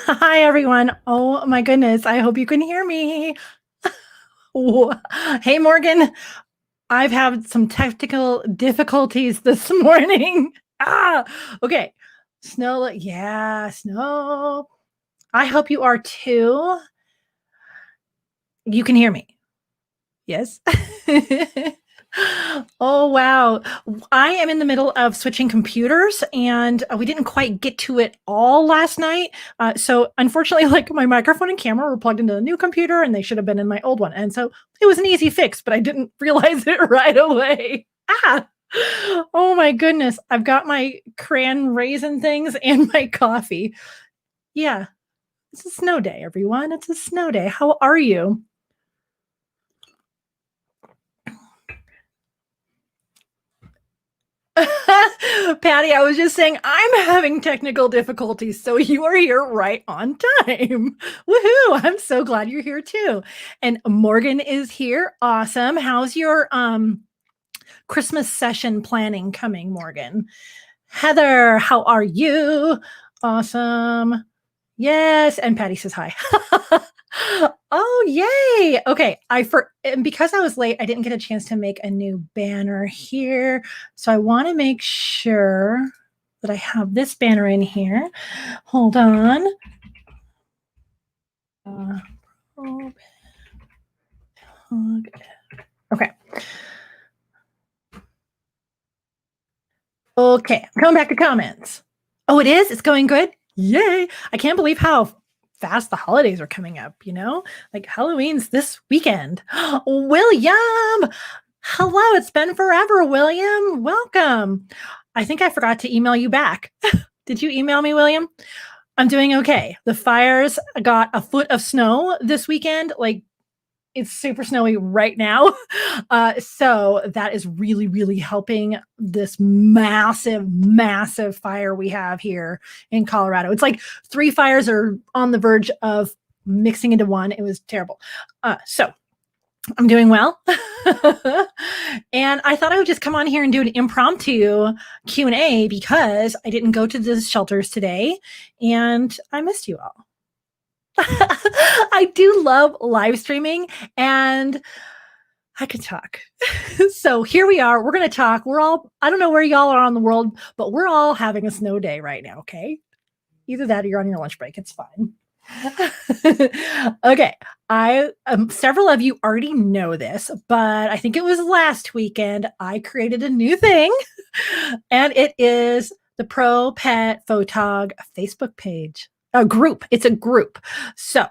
Hi, everyone. Oh my goodness. I hope you can hear me. Wha- Hey, Morgan. I've had some technical difficulties this morning. Okay. Snow. Yeah, snow. I hope you are too. You can hear me. Yes. Oh, wow. I am in the middle of switching computers and we didn't quite get to it all last night. So, unfortunately, like my microphone and camera were plugged into the new computer and they should have been in my old one. And so it was an easy fix, but I didn't realize it right away. Ah. Oh my goodness. I've got my cran raisin things and my coffee. Yeah, it's a snow day, everyone. It's a snow day. How are you? Patty, I was just saying I'm having technical difficulties, so you are here right on time. Woohoo! I'm so glad you're here too. And Morgan is here. Awesome. How's your Christmas session planning coming, Morgan? Heather, how are you? Awesome. Yes, and Patty says hi. Oh, yay. Okay, and because I was late, I didn't get a chance to make a new banner here. So I want to make sure that I have this banner in here. Hold on. Uh, okay. Okay, I'm coming back to comments. Oh, it is? It's going good? Yay. I can't believe how fast the holidays are coming up, Like Halloween's this weekend. William! Hello, it's been forever, William. Welcome. I think I forgot to email you back. Did you email me, William? I'm doing okay. The fires got a foot of snow this weekend. Like it's super snowy right now. So that is really, really helping this massive, massive fire we have here in Colorado. It's like three fires are on the verge of mixing into one. It was terrible. So I'm doing well. And I thought I would just come on here and do an impromptu Q&A because I didn't go to the shelters today and I missed you all. I do love live streaming and I could talk. So here we are. We're going to talk. I don't know where y'all are on the world, but we're all having a snow day right now. Okay. Either that or you're on your lunch break. It's fine. Okay. Several of you already know this, but I think it was last weekend. I created a new thing and it is the Pro Pet Photog Facebook page. A group. It's a group. So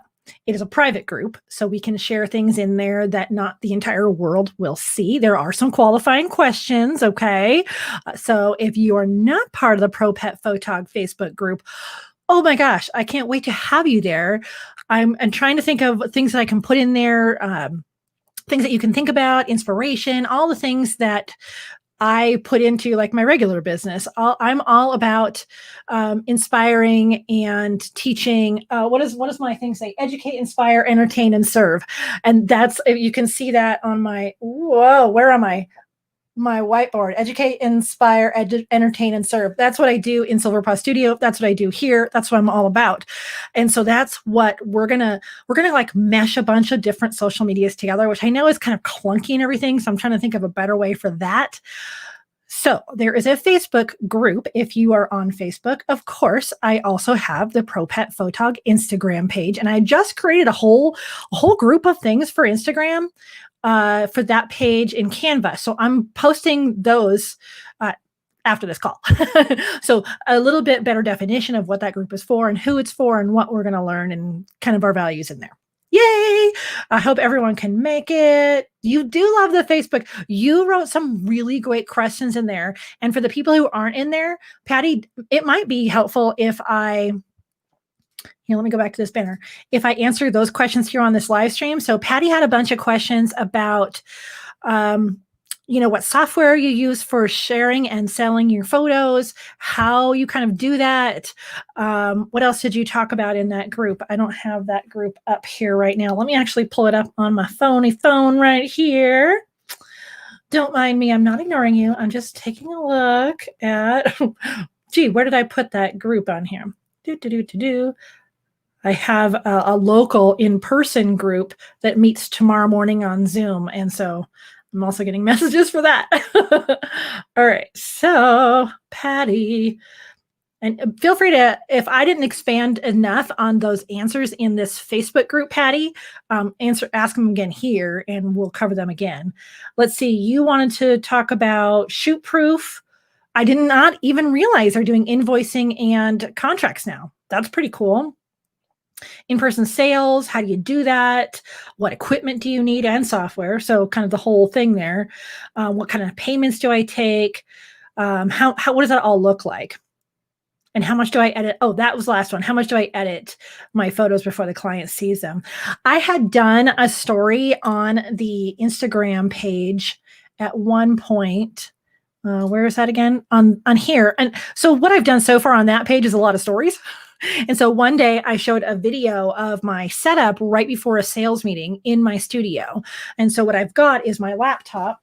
it is a private group, so we can share things in there that not the entire world will see. There are some qualifying questions, okay? So if you are not part of the Pro Pet Photog Facebook group, oh my gosh, I can't wait to have you there. I'm trying to think of things that I can put in there, things that you can think about, inspiration, all the things that I put into like my regular business. I'm all about inspiring and teaching. What does my thing say? Educate, inspire, entertain, and serve. And that's you can see that on my where am I? My whiteboard. Educate, inspire, entertain, and serve. That's what I do in Silver Paw Studio. That's what I do here. That's what I'm all about. And so that's what we're gonna like mesh a bunch of different social medias together, which I know is kind of clunky and everything. So I'm trying to think of a better way for that. So there is a Facebook group if you are on Facebook. Of course, I also have the Pro Pet Photog Instagram page, and I just created a whole group of things for Instagram for that page in Canva. So I'm posting those after this call. So a little bit better definition of what that group is for and who it's for and what we're going to learn and kind of our values in there. Yay! I hope everyone can make it. You do love the Facebook. You wrote some really great questions in there. And for the people who aren't in there, Patty, it might be helpful if let me go back to this banner. If I answer those questions here on this live stream. So Patty had a bunch of questions about what software you use for sharing and selling your photos, how you kind of do that. What else did you talk about in that group? I don't have that group up here right now. Let me actually pull it up on my phone right here. Don't mind me. I'm not ignoring you. I'm just taking a look at, gee, where did I put that group on here? I have a local in-person group that meets tomorrow morning on Zoom. And so I'm also getting messages for that. All right. So, Patty, and feel free to, if I didn't expand enough on those answers in this Facebook group, Patty, ask them again here and we'll cover them again. Let's see. You wanted to talk about shoot proof. I did not even realize they're doing invoicing and contracts now. That's pretty cool. In-person sales, how do you do that? What equipment do you need and software? So kind of the whole thing there. What kind of payments do I take? What does that all look like? And how much do I edit? Oh, that was the last one. How much do I edit my photos before the client sees them? I had done a story on the Instagram page at one point. Where is that again? On here. And so what I've done so far on that page is a lot of stories. And so one day I showed a video of my setup right before a sales meeting in my studio. And so what I've got is my laptop.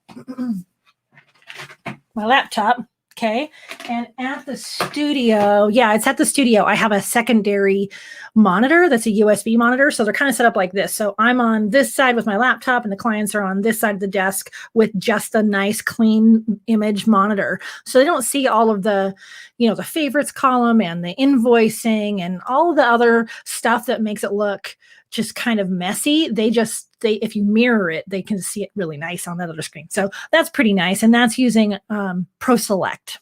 Okay. And at the studio, it's at the studio. I have a secondary monitor that's a USB monitor. So they're kind of set up like this. So I'm on this side with my laptop and the clients are on this side of the desk with just a nice clean image monitor. So they don't see all of the, the favorites column and the invoicing and all the other stuff that makes it look just kind of messy. If you mirror it, they can see it really nice on that other screen. So that's pretty nice. And that's using Pro Select,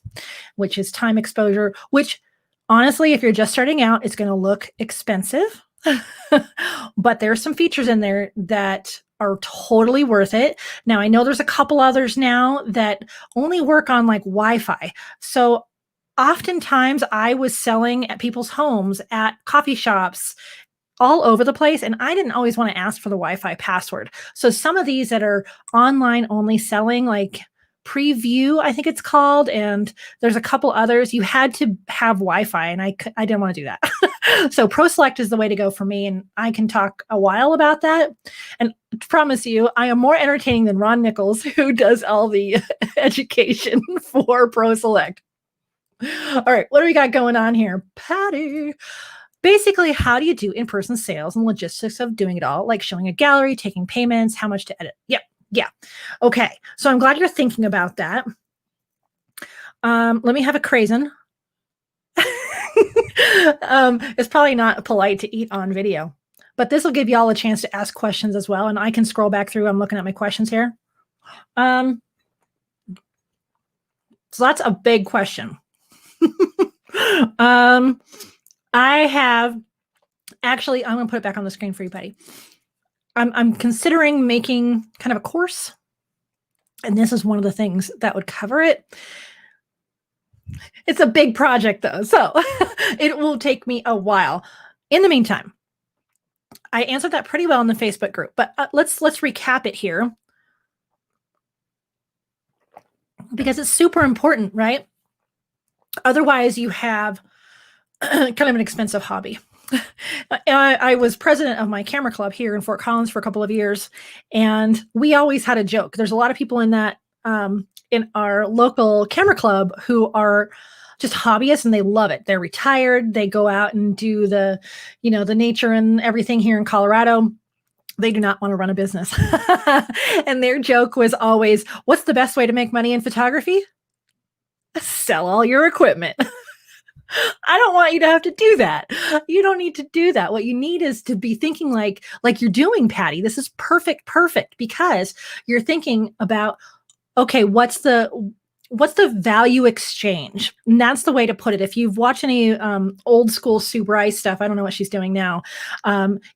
which is time exposure, which honestly, if you're just starting out, it's going to look expensive, but there's some features in there that are totally worth it. Now, I know there's a couple others now that only work on like Wi-Fi. So oftentimes I was selling at people's homes, at coffee shops, all over the place. And I didn't always want to ask for the Wi-Fi password. So some of these that are online only selling, like Preview, I think it's called, and there's a couple others, you had to have Wi-Fi, and I didn't want to do that. So Pro Select is the way to go for me, and I can talk a while about that. And I promise you, I am more entertaining than Ron Nichols, who does all the education for Pro Select. All right, what do we got going on here? Patty. Basically, how do you do in-person sales and logistics of doing it all, like showing a gallery, taking payments, how much to edit? Yep. Yeah. Okay. So I'm glad you're thinking about that. Let me have a craisin. It's probably not polite to eat on video, but this will give you all a chance to ask questions as well. And I can scroll back through. I'm looking at my questions here. So that's a big question. I have actually, I'm going to put it back on the screen for you, buddy. I'm considering making kind of a course, and this is one of the things that would cover it. It's a big project though, so it will take me a while. In the meantime, I answered that pretty well in the Facebook group, but let's recap it here because it's super important, right? Otherwise, you have kind of an expensive hobby. I was president of my camera club here in Fort Collins for a couple of years, and we always had a joke. There's a lot of people in that in our local camera club who are just hobbyists and they love it. They're retired. They go out and do the nature and everything here in Colorado. They do not want to run a business. And their joke was always, what's the best way to make money in photography? Sell all your equipment. I don't want you to have to do that. You don't need to do that. What you need is to be thinking like you're doing, Patty. This is perfect, because you're thinking about, okay, what's the value exchange? And that's the way to put it. If you've watched any old school Sue Bryce stuff, I don't know what she's doing now.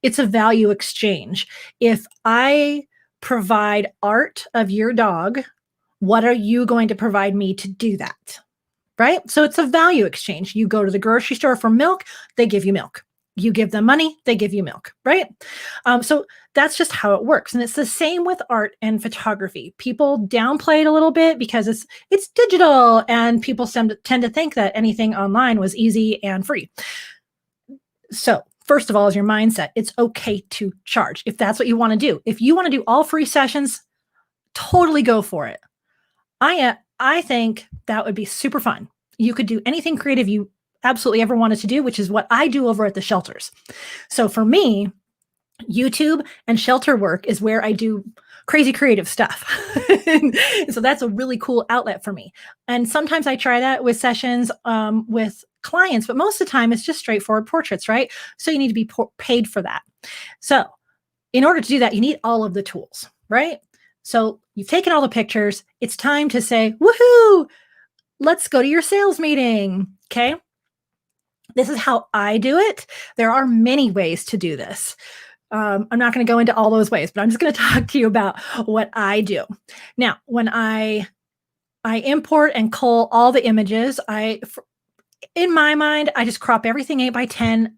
It's a value exchange. If I provide art of your dog, what are you going to provide me to do that? Right? So it's a value exchange. You go to the grocery store for milk, they give you milk. You give them money, they give you milk, right? So that's just how it works. And it's the same with art and photography. People downplay it a little bit because it's digital, and people tend to think that anything online was easy and free. So first of all, is your mindset. It's okay to charge if that's what you want to do. If you want to do all free sessions, totally go for it. I think that would be super fun. You could do anything creative you absolutely ever wanted to do, which is what I do over at the shelters. So for me, YouTube and shelter work is where I do crazy creative stuff. And so that's a really cool outlet for me. And sometimes I try that with sessions with clients, but most of the time it's just straightforward portraits, right? So you need to be paid for that. So in order to do that, you need all of the tools, right? So you've taken all the pictures. It's time to say, woohoo, let's go to your sales meeting. Okay. This is how I do it. There are many ways to do this. I'm not going to go into all those ways, but I'm just going to talk to you about what I do. Now, when I import and cull all the images, in my mind, I just crop everything 8x10.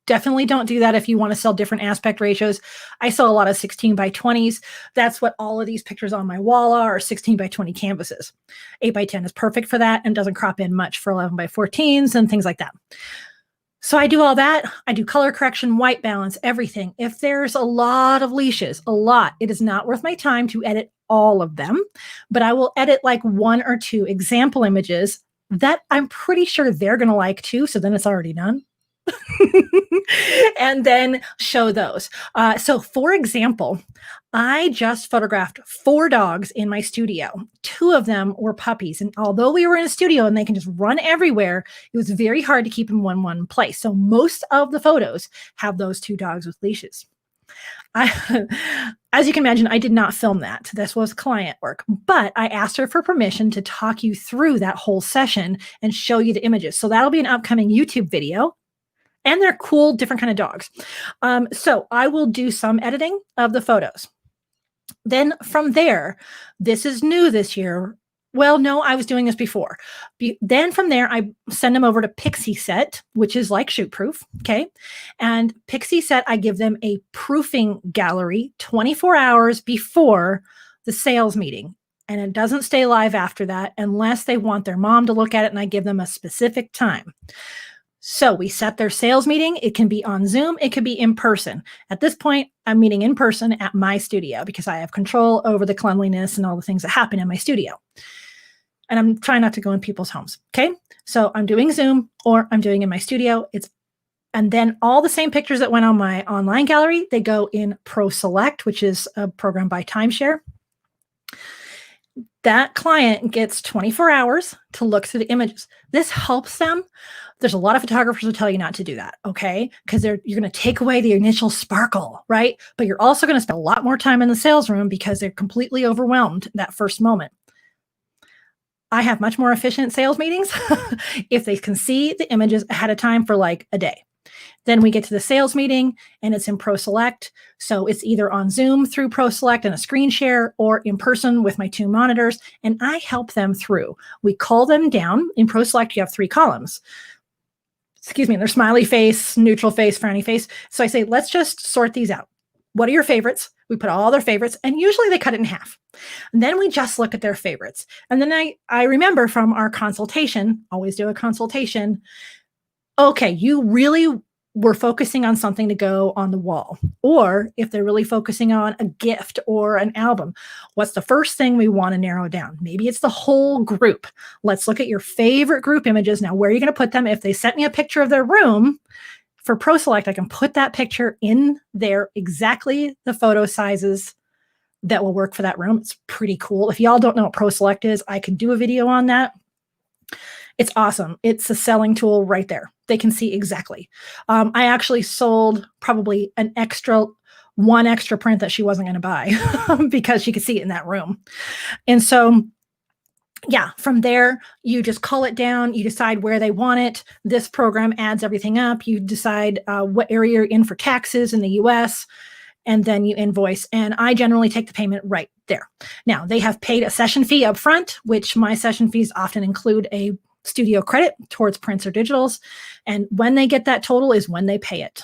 Definitely don't do that if you want to sell different aspect ratios. I sell a lot of 16x20s. That's what all of these pictures on my wall are 16x20 canvases. 8x10 is perfect for that and doesn't crop in much for 11x14s and things like that. So I do all that. I do color correction, white balance, everything. If there's a lot of leashes, it is not worth my time to edit all of them, but I will edit like 1 or 2 example images that I'm pretty sure they're going to like too. So then it's already done. And then show those. So for example, I just photographed 4 dogs in my studio. 2 of them were puppies. And although we were in a studio and they can just run everywhere, it was very hard to keep them in one place. So most of the photos have those 2 dogs with leashes. As you can imagine, I did not film that. This was client work, but I asked her for permission to talk you through that whole session and show you the images. So that'll be an upcoming YouTube video. And they're cool, different kind of dogs. So I will do some editing of the photos. Then from there, this is new this year. Well, no, I was doing this before. Then from there, I send them over to Pixieset, which is like shoot proof. Okay. And Pixieset, I give them a proofing gallery 24 hours before the sales meeting. And it doesn't stay live after that unless they want their mom to look at it and I give them a specific time. So we set their sales meeting. It can be on Zoom. It could be in person. At this point, I'm meeting in person at my studio because I have control over the cleanliness and all the things that happen in my studio. And I'm trying not to go in people's homes. Okay. So I'm doing Zoom or I'm doing in my studio. And then all the same pictures that went on my online gallery, they go in Pro Select, which is a program by Timeshare. That client gets 24 hours to look through the images. This helps them. There's a lot of photographers who tell you not to do that, okay? Because you're going to take away the initial sparkle, right? But you're also going to spend a lot more time in the sales room because they're completely overwhelmed that first moment. I have much more efficient sales meetings if they can see the images ahead of time for like a day. Then we get to the sales meeting and it's in Pro Select. So it's either on Zoom through Pro Select and a screen share or in person with my 2 monitors. And I help them through. We call them down. In Pro Select, you have 3 columns. Their smiley face, neutral face, frowny face. So I say, let's just sort these out. What are your favorites? We put all their favorites and usually they cut it in half. And then we just look at their favorites. And then I remember from our consultation, always do a consultation. Okay, you really were focusing on something to go on the wall. Or if they're really focusing on a gift or an album, what's the first thing we want to narrow down? Maybe it's the whole group. Let's look at your favorite group images. Now, where are you going to put them? If they sent me a picture of their room for Pro Select, I can put that picture in there, exactly the photo sizes that will work for that room. It's pretty cool. If y'all don't know what Pro Select is, I can do a video on that. It's awesome. It's a selling tool right there. They can see exactly. I actually sold probably one extra print that she wasn't going to buy because she could see it in that room. And so, yeah, from there, you just call it down. You decide where they want it. This program adds everything up. You decide what area you're in for taxes in the US, and then you invoice. And I generally take the payment right there. Now, they have paid a session fee up front, which my session fees often include a studio credit towards prints or digitals. And when they get that total is when they pay it.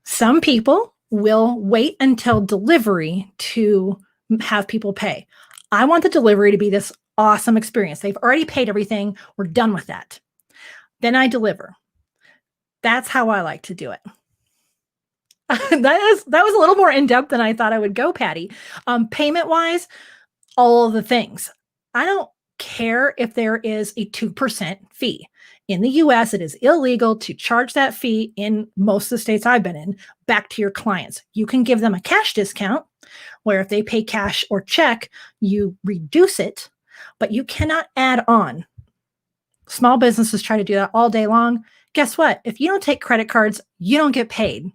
Some people will wait until delivery to have people pay. I want the delivery to be this awesome experience. They've already paid everything. We're done with that. Then I deliver. That's how I like to do it. That was a little more in-depth than I thought I would go, Patty. Payment-wise, all of the things. I don't care if there is a 2% fee. In the US, it is illegal to charge that fee in most of the states I've been in back to your clients. You can give them a cash discount where if they pay cash or check, you reduce it, but you cannot add on. Small businesses try to do that all day long. Guess what? If you don't take credit cards, you don't get paid.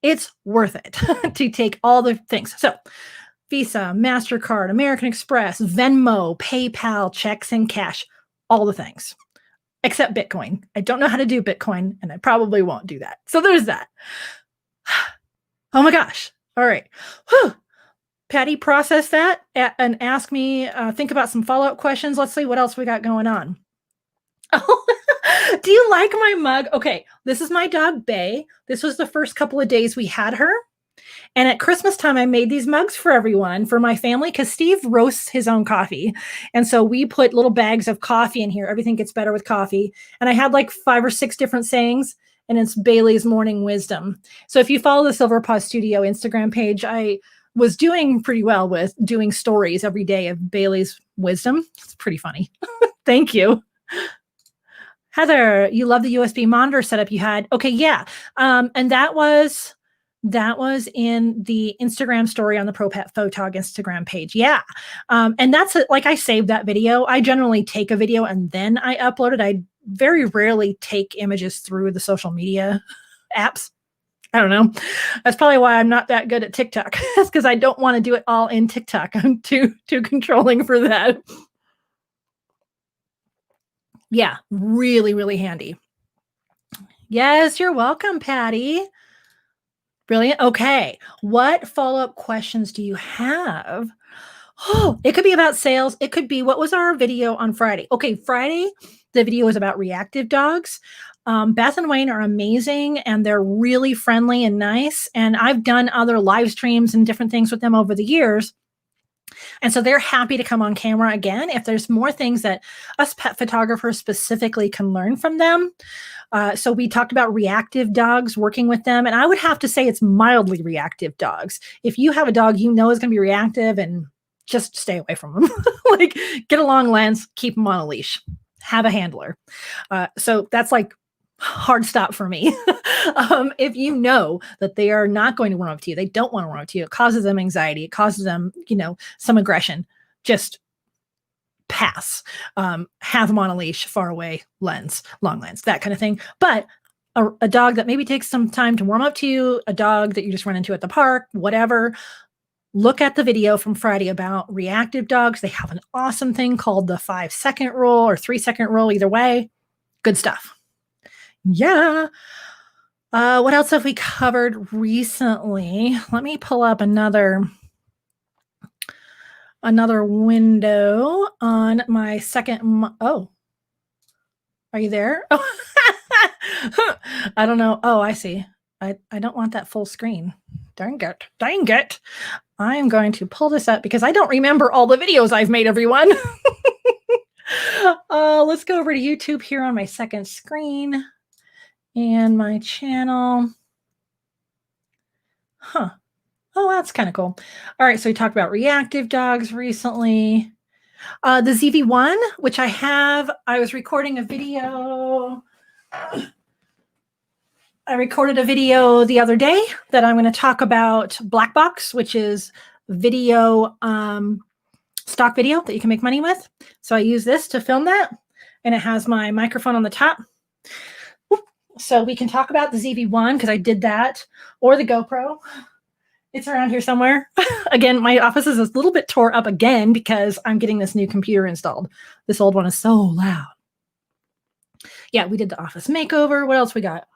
It's worth it to take all the things. So Visa, MasterCard, American Express, Venmo, PayPal, checks and cash, all the things, except Bitcoin. I don't know how to do Bitcoin, and I probably won't do that. So there's that. Oh my gosh. All right. Whew. Patty, process that and ask me, think about some follow-up questions. Let's see what else we got going on. Oh, do you like my mug? Okay, this is my dog, Bay. This was the first couple of days we had her. And at Christmas time, I made these mugs for everyone, for my family, because Steve roasts his own coffee. And so we put little bags of coffee in here. Everything gets better with coffee. And I had like 5 or 6 different sayings, and it's Bailey's Morning Wisdom. So if you follow the Silver Paw Studio Instagram page, I was doing pretty well with doing stories every day of Bailey's wisdom. It's pretty funny. Thank you. Heather, you love the USB monitor setup you had. Okay, yeah. And that was in the Instagram story on the Pro Pet Photog Instagram page. Yeah. And that's it. Like, I saved that video. I generally take a video and then I upload it. I very rarely take images through the social media apps. I don't know. That's probably why I'm not that good at TikTok. It's because I don't want to do it all in TikTok. I'm too controlling for that. Yeah, really, really handy. Yes, you're welcome, Patty. Brilliant. Okay. What follow-up questions do you have? Oh, it could be about sales. It could be, what was our video on Friday? Okay, Friday, the video was about reactive dogs. Beth and Wayne are amazing, and they're really friendly and nice. And I've done other live streams and different things with them over the years. And so they're happy to come on camera again if there's more things that us pet photographers specifically can learn from them. So we talked about reactive dogs, working with them. And I would have to say it's mildly reactive dogs. If you have a dog you know is going to be reactive, and just stay away from them. Like, get a long lens, keep them on a leash, have a handler. So that's like hard stop for me. If you know that they are not going to run up to you, they don't want to run up to you, it causes them anxiety, it causes them, some aggression, just pass. Have them on a leash, far away, lens, long lens, that kind of thing. But a dog that maybe takes some time to warm up to you, a dog that you just run into at the park, whatever, look at the video from Friday about reactive dogs. They have an awesome thing called the 5-second rule or 3-second rule, either way. Good stuff. Yeah. What else have we covered recently? Let me pull up another window on my second. Oh, are you there? Oh. I don't know. Oh, I see. I don't want that full screen. Dang it. I am going to pull this up because I don't remember all the videos I've made, everyone. Let's go over to YouTube here on my second screen and my channel. Huh. Oh, that's kind of cool. All right, so we talked about reactive dogs recently. The ZV1, which I was recording a video. I recorded a video the other day that I'm going to talk about Black Box, which is video, stock video that you can make money with. So I use this to film that, and it has my microphone on the top. So we can talk about the ZV1 because I did that, or the GoPro. It's around here somewhere. Again, my office is a little bit tore up again because I'm getting this new computer installed. This old one is so loud. Yeah, we did the office makeover. What else we got?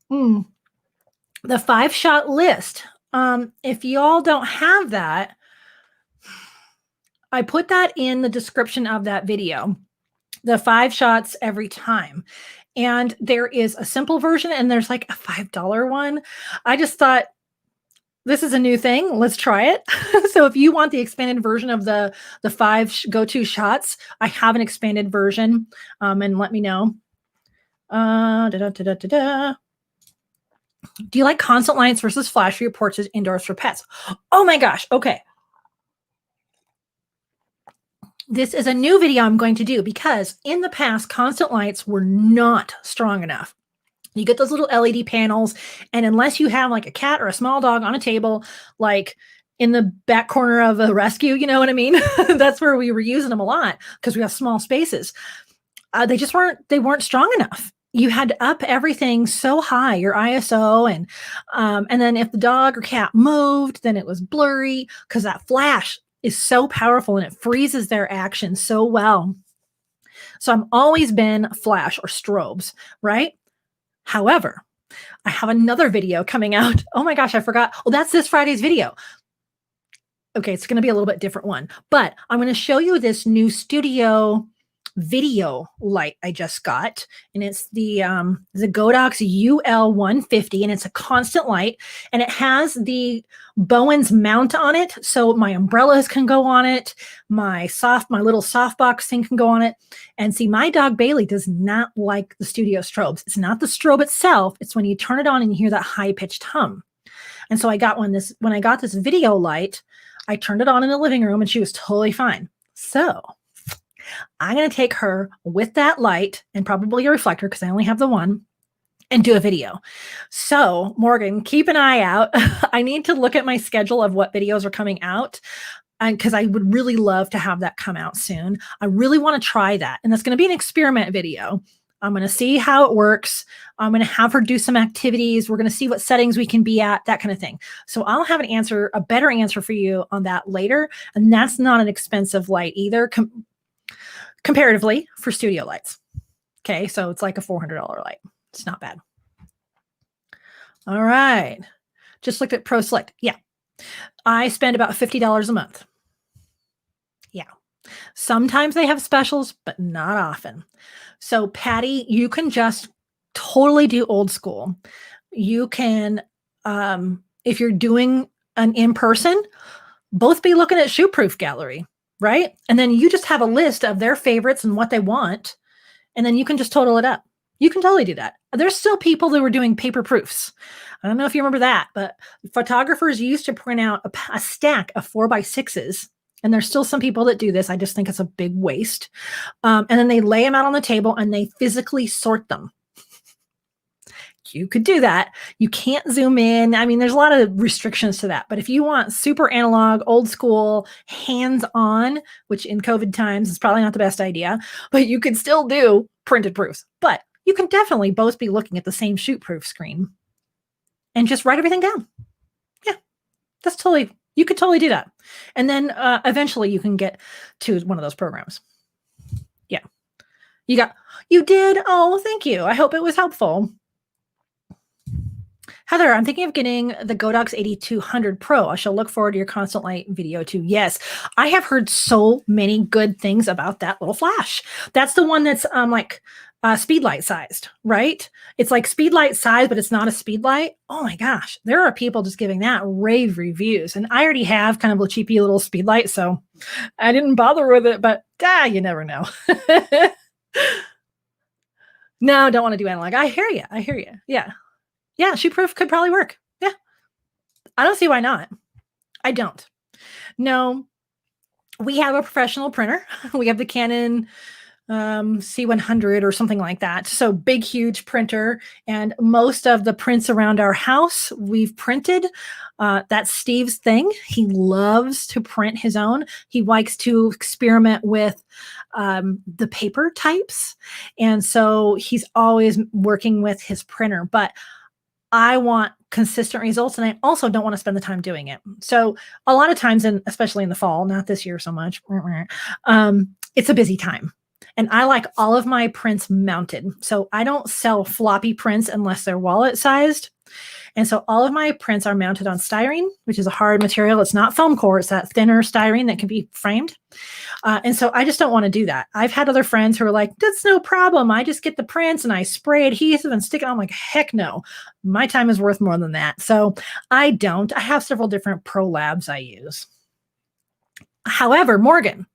The 5-shot list. If y'all don't have that, I put that in the description of that video. The 5 shots every time. And there is a simple version and there's like a $5 one. I just thought, this is a new thing. Let's try it. So if you want the expanded version of the 5 go-to shots, I have an expanded version, and let me know. Do you like constant lights versus flash for your porches indoors for pets? Oh my gosh. Okay. This is a new video I'm going to do because in the past, constant lights were not strong enough. You get those little LED panels, and unless you have like a cat or a small dog on a table, like in the back corner of a rescue, you know what I mean? That's where we were using them a lot because we have small spaces. They weren't strong enough. You had to up everything so high, your ISO, and then if the dog or cat moved, then it was blurry because that flash is so powerful and it freezes their action so well. So I've always been flash or strobes, right? However, I have another video coming out. Oh my gosh, I forgot. Oh, that's this Friday's video. Okay, it's going to be a little bit different one, but I'm going to show you this new studio video light I just got, and it's the Godox UL150, and it's a constant light, and it has the Bowen's mount on it, so my umbrellas can go on it, my little softbox thing can go on it. And see, my dog Bailey does not like the studio strobes. It's not the strobe itself, it's when you turn it on and you hear that high-pitched hum. And so when I got this video light, I turned it on in the living room and she was totally fine. So I'm going to take her with that light and probably a reflector because I only have the one, and do a video. So Morgan, keep an eye out. I need to look at my schedule of what videos are coming out, and because I would really love to have that come out soon. I really want to try that. And that's going to be an experiment video. I'm going to see how it works. I'm going to have her do some activities. We're going to see what settings we can be at, that kind of thing. So I'll have a better answer for you on that later. And that's not an expensive light either, comparatively for studio lights. Okay, so it's like a $400 light. It's not bad. All right. Just looked at Pro Select. Yeah. I spend about $50 a month. Yeah. Sometimes they have specials, but not often. So Patty, you can just totally do old school. You can, if you're doing an in-person, both be looking at Shoe Proof Gallery, right? And then you just have a list of their favorites and what they want, and then you can just total it up. You can totally do that. There's still people that were doing paper proofs. I don't know if you remember that, but photographers used to print out a stack of 4x6s. And there's still some people that do this. I just think it's a big waste. And then they lay them out on the table and they physically sort them. You could do that. You can't zoom in. I mean, there's a lot of restrictions to that. But if you want super analog, old school, hands-on, which in COVID times is probably not the best idea, but you can still do printed proofs. But you can definitely both be looking at the same shoot proof screen and just write everything down. Yeah, you could totally do that. And then eventually you can get to one of those programs. Yeah. You did? Oh, thank you. I hope it was helpful. Heather, I'm thinking of getting the Godox 8200 Pro. I shall look forward to your constant light video too. Yes, I have heard so many good things about that little flash. That's the one that's like speedlight sized, right? It's like speedlight size, but it's not a speedlight. Oh my gosh, there are people just giving that rave reviews. And I already have kind of a cheapy little speedlight, so I didn't bother with it, but you never know. No, don't want to do analog. I hear you. Yeah. Yeah, Shoe Proof could probably work. Yeah. I don't see why not. I don't. No, we have a professional printer. We have the Canon C100 or something like that. So big, huge printer. And most of the prints around our house, we've printed. That's Steve's thing. He loves to print his own. He likes to experiment with the paper types. And so he's always working with his printer. But I want consistent results, and I also don't want to spend the time doing it. So a lot of times, and especially in the fall, not this year so much, it's a busy time. And I like all of my prints mounted. So I don't sell floppy prints unless they're wallet sized. And so all of my prints are mounted on styrene, which is a hard material. It's not foam core. It's that thinner styrene that can be framed. And so I just don't want to do that. I've had other friends who are like, that's no problem. I just get the prints and I spray adhesive and stick it on. I'm like, heck no. My time is worth more than that. So I don't. I have several different Pro Labs I use. However, Morgan,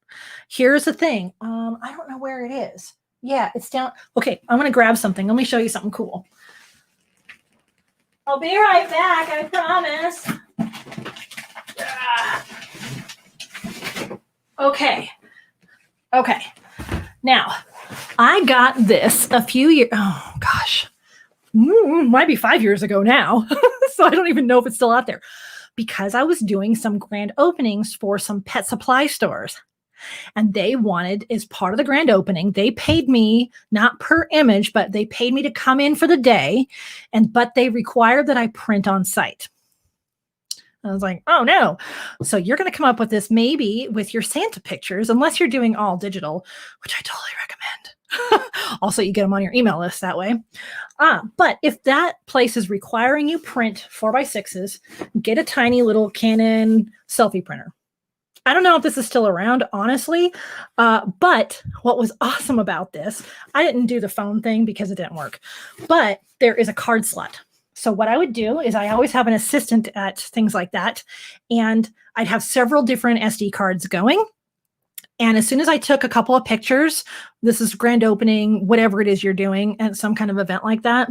here's the thing. I don't know where it is. Yeah, it's down. Okay, I'm going to grab something. Let me show you something cool. I'll be right back, I promise. Okay. Okay. Now, I got this a few years, oh gosh, might be 5 years ago now. So I don't even know if it's still out there, because I was doing some grand openings for some pet supply stores. And they wanted, as part of the grand opening, they paid me not per image, but they paid me to come in for the day. But they required that I print on site. I was like, oh no. So you're going to come up with this maybe with your Santa pictures, unless you're doing all digital, which I totally recommend. Also, you get them on your email list that way. But if that place is requiring you print 4x6s, get a tiny little Canon selfie printer. I don't know if this is still around, honestly, but what was awesome about this, I didn't do the phone thing because it didn't work, but there is a card slot. So what I would do is I always have an assistant at things like that, and I'd have several different SD cards going. And as soon as I took a couple of pictures, this is grand opening, whatever it is you're doing at some kind of event like that,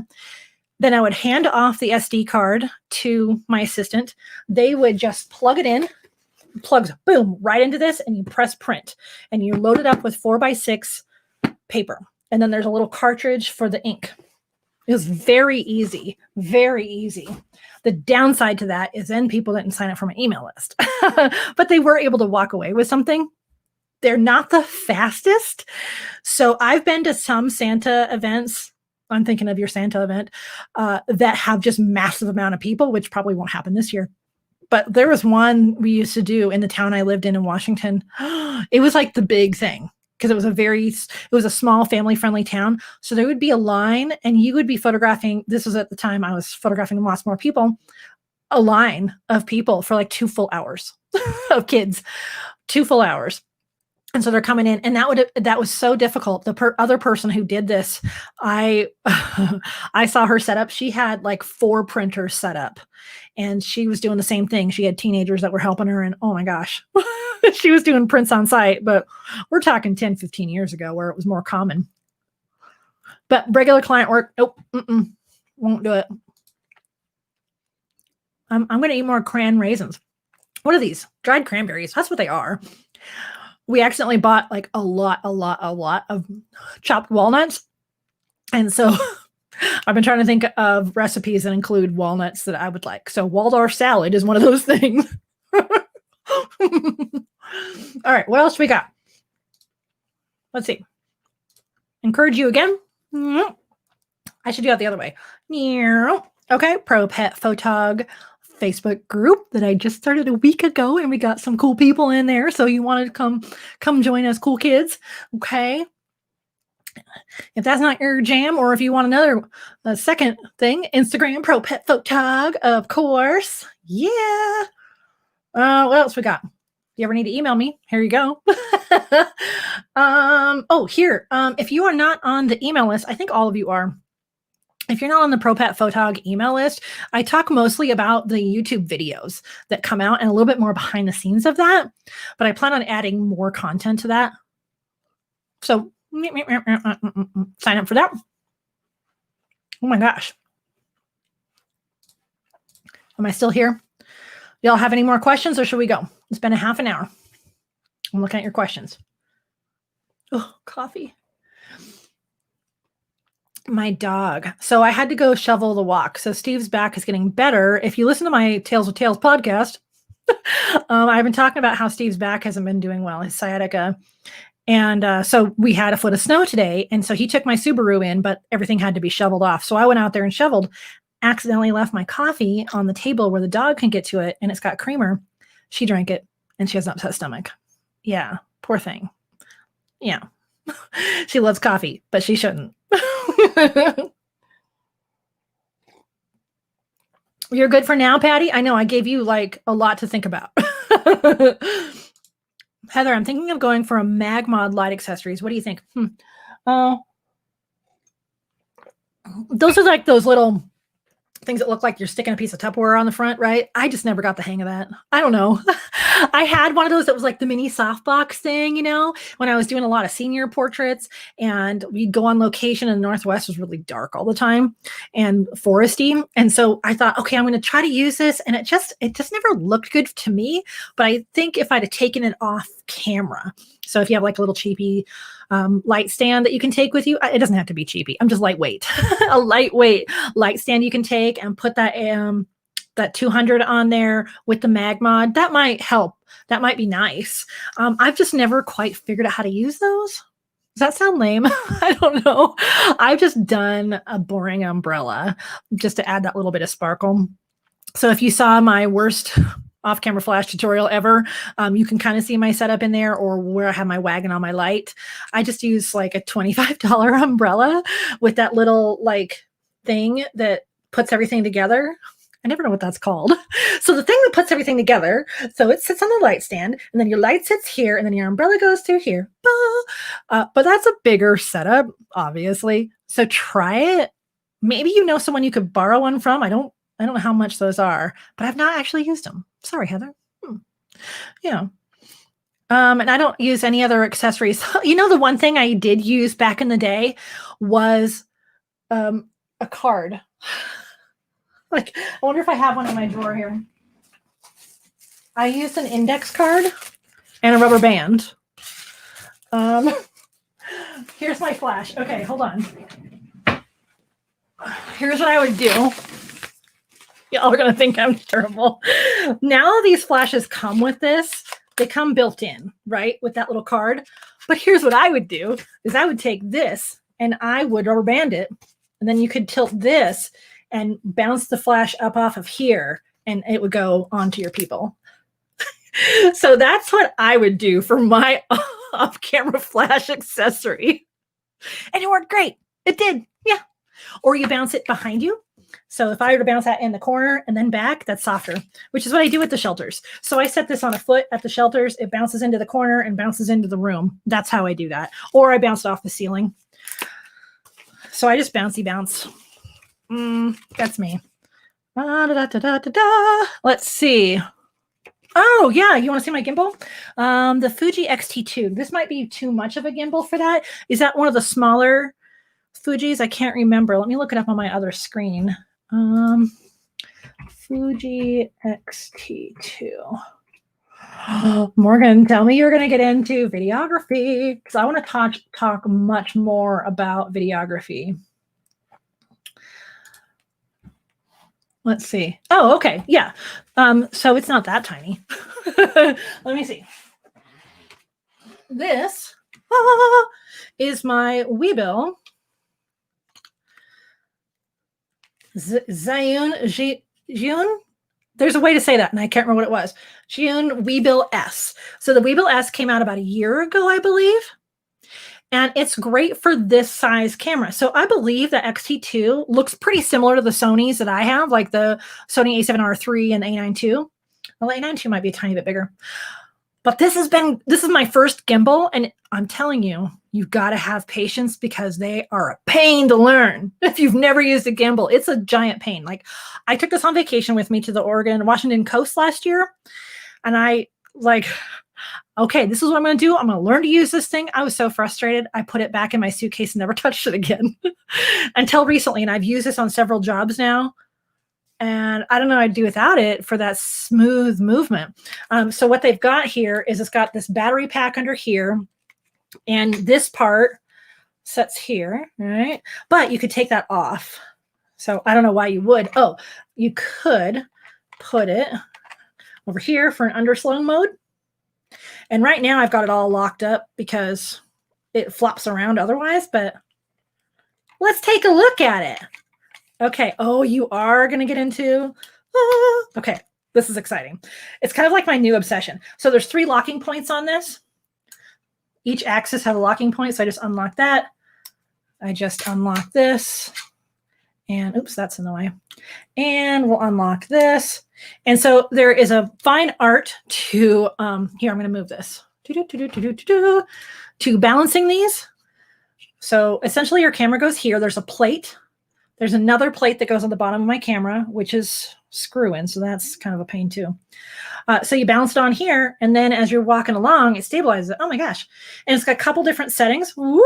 then I would hand off the SD card to my assistant. They would just plug it in, plugs, boom, right into this, and you press print, and you load it up with 4x6 paper. And then there's a little cartridge for the ink. It was very easy, very easy. The downside to that is then people didn't sign up for my email list, but they were able to walk away with something. They're not the fastest. So I've been to some Santa events. I'm thinking of your Santa event that have just massive amount of people, which probably won't happen this year. But there was one we used to do in the town I lived in Washington. It was like the big thing, because it was a small family-friendly town. So there would be a line, and you would be photographing. This was at the time I was photographing lots more people, a line of people for like 2 full hours of kids, 2 full hours. And so they're coming in, and that was so difficult. The other person who did this, I saw her set up. She had like 4 printers set up, and she was doing the same thing. She had teenagers that were helping her, and oh my gosh, she was doing prints on site. But we're talking 10, 15 years ago where it was more common. But regular client work, nope, won't do it. I'm going to eat more cran raisins. What are these? Dried cranberries. That's what they are. We accidentally bought like a lot of chopped walnuts. And so I've been trying to think of recipes that include walnuts that I would like. So Waldorf salad is one of those things. All right, what else we got? Let's see. Encourage you again. I should do that the other way. Okay, Pro Pet Photog Facebook group that I just started a week ago, and we got some cool people in there. So you wanted to come join us, cool kids. Okay. If that's not your jam, or if you want another second thing, Instagram Pro Pet Photog, of course. Yeah. What else we got? If you ever need to email me, here you go. If you are not on the email list, I think all of you are. If you're not on the Pro Pet Photog email list, I talk mostly about the YouTube videos that come out and a little bit more behind the scenes of that. But I plan on adding more content to that. So sign up for that. Oh my gosh. Am I still here? Y'all have any more questions, or should we go? It's been a half an hour. I'm looking at your questions. Oh, coffee. My dog. So I had to go shovel the walk. So Steve's back is getting better. If you listen to my Tales with Tales podcast, I've been talking about how Steve's back hasn't been doing well, his sciatica. And so we had a foot of snow today. And so he took my Subaru in, but everything had to be shoveled off. So I went out there and shoveled, accidentally left my coffee on the table where the dog can get to it, and it's got creamer. She drank it, and she has an upset stomach. Yeah, poor thing. Yeah. She loves coffee, but she shouldn't. You're good for now, Patty? I know I gave you like a lot to think about. Heather, I'm thinking of going for a MagMod light accessories. What do you think? Those are like those little things that look like you're sticking a piece of Tupperware on the front, right? I just never got the hang of that. I don't know. I had one of those that was like the mini softbox thing, you know, when I was doing a lot of senior portraits, and we'd go on location, and the Northwest was really dark all the time and foresty. And so I thought, okay, I'm going to try to use this. And it just never looked good to me. But I think if I'd have taken it off camera, so if you have like a little cheapy light stand that you can take with you, it doesn't have to be cheapy. I'm just lightweight. A lightweight light stand you can take and put that 200 on there with the MagMod. That might help. That might be nice. I've just never quite figured out how to use those. Does that sound lame? I don't know. I've just done a boring umbrella just to add that little bit of sparkle. So if you saw my worst off-camera flash tutorial ever, you can kind of see my setup in there, or where I have my wagon on my light. I just use like a $25 umbrella with that little like thing that puts everything together. I never know what that's called. So the thing that puts everything together, so it sits on the light stand, and then your light sits here, and then your umbrella goes through here. But that's a bigger setup, obviously. So try it. Maybe you know someone you could borrow one from. I don't know how much those are, but I've not actually used them. Sorry, Heather. Yeah. And I don't use any other accessories. You know, the one thing I did use back in the day was a card. Like, I wonder if I have one in my drawer here. I used an index card and a rubber band. Here's my flash. Okay, hold on. Here's what I would do. Y'all are going to think I'm terrible. Now these flashes come with this. They come built in, right? With that little card. But here's what I would do is I would take this and I would rubber band it. And then you could tilt this and bounce the flash up off of here, and it would go onto your people. So that's what I would do for my off-camera flash accessory. And it worked great. It did. Yeah. Or you bounce it behind you. So if I were to bounce that in the corner and then back, that's softer, which is what I do with the shelters. So I set this on a foot at the shelters. It bounces into the corner and bounces into the room. That's how I do that. Or I bounce it off the ceiling. So I just bouncy bounce. That's me. Let's see. Oh, yeah. You want to see my gimbal? The Fuji X-T2. This might be too much of a gimbal for that. Is that one of the smaller Fujis? I can't remember. Let me look it up on my other screen. Fuji X-T2. Morgan, tell me you're going to get into videography, because I want to talk much more about videography. Let's see. Oh, okay. Yeah. So it's not that tiny. Let me see. This is my Weebill Zhiyun. There's a way to say that, and I can't remember what it was. Zhiyun Weebill S. So the Weebill S came out about a year ago, I believe. And it's great for this size camera. So I believe the X-T2 looks pretty similar to the Sonys that I have, like the Sony A7R III and A9 II. Well, A9 II might be a tiny bit bigger. But this is my first gimbal, and I'm telling you, you've got to have patience, because they are a pain to learn. If you've never used a gimbal, it's a giant pain. Like, I took this on vacation with me to the Washington coast last year, and I okay, this is what I'm going to do. I'm going to learn to use this thing. I was so frustrated. I put it back in my suitcase and never touched it again until recently. And I've used this on several jobs now. And I don't know what I'd do without it for that smooth movement. So what they've got here is it's got this battery pack under here. And this part sits here, right? But you could take that off. So I don't know why you would. Oh, you could put it over here for an underslow mode. And right now I've got it all locked up because it flops around otherwise, but let's take a look at it. Okay. Oh, you are going to get into, okay. This is exciting. It's kind of like my new obsession. So there's 3 locking points on this. Each axis has a locking point. So I just unlock that. I just unlock this, and oops, that's in the way. And we'll unlock this. And so there is a fine art to, here, I'm going to move this, to balancing these. So essentially your camera goes here. There's a plate There's another plate that goes on the bottom of my camera, which is screw in. So that's kind of a pain too. So you balance it on here, and then as you're walking along, it stabilizes it. Oh my gosh. And it's got a couple different settings. Woo!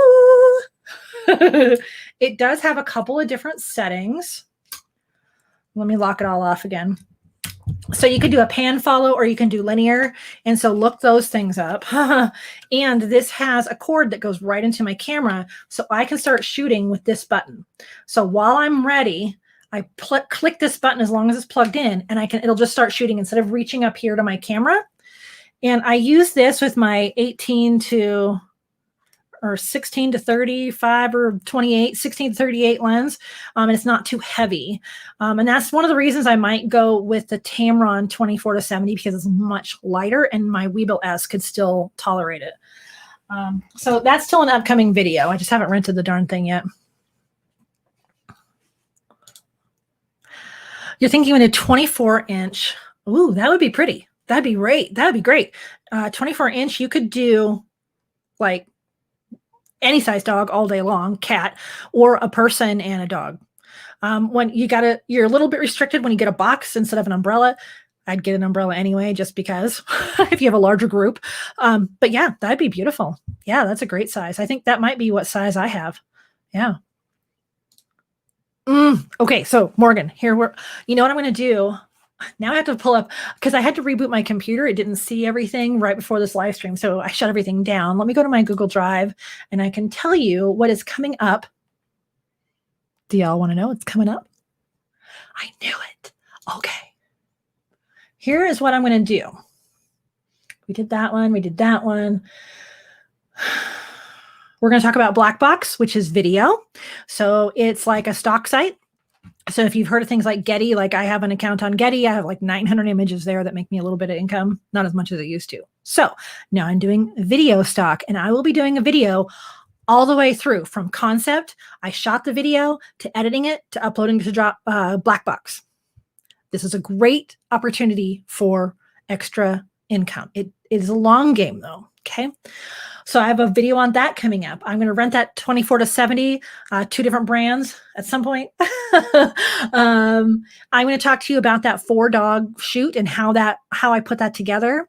It does have a couple of different settings. Let me lock it all off again. So you could do a pan follow or you can do linear. And so look those things up. And this has a cord that goes right into my camera. So I can start shooting with this button. So while I'm ready, I click this button as long as it's plugged in, and it'll just start shooting instead of reaching up here to my camera. And I use this with my 16 to 35 or 28, 16 to 38 lens. And it's not too heavy. And that's one of the reasons I might go with the Tamron 24 to 70 because it's much lighter and my Weebill S could still tolerate it. So that's still an upcoming video. I just haven't rented the darn thing yet. You're thinking of a 24-inch. Ooh, that would be pretty. That'd be great. That'd be great. 24-inch, you could do like any size dog all day long, cat, or a person and a dog. When you're a little bit restricted when you get a box instead of an umbrella. I'd get an umbrella anyway, just because if you have a larger group. But yeah, that'd be beautiful. Yeah, that's a great size. I think that might be what size I have. Yeah. Okay, so Morgan, you know what I'm going to do? Now I have to pull up, because I had to reboot my computer. It didn't see everything right before this live stream, so I shut everything down. Let me go to my Google Drive, and I can tell you what is coming up. Do y'all want to know what's coming up? I knew it. Okay. Here is what I'm going to do. We did that one. We did that one. We're going to talk about Blackbox, which is video. So it's like a stock site. So if you've heard of things like Getty, like I have an account on Getty, I have like 900 images there that make me a little bit of income, not as much as I used to. So now I'm doing video stock, and I will be doing a video all the way through from concept. I shot the video to editing it to uploading to Blackbox. This is a great opportunity for extra income. It is a long game though. Okay. So I have a video on that coming up. I'm going to rent that 24 to 70, 2 different brands at some point. I'm going to talk to you about that 4-dog shoot and how I put that together.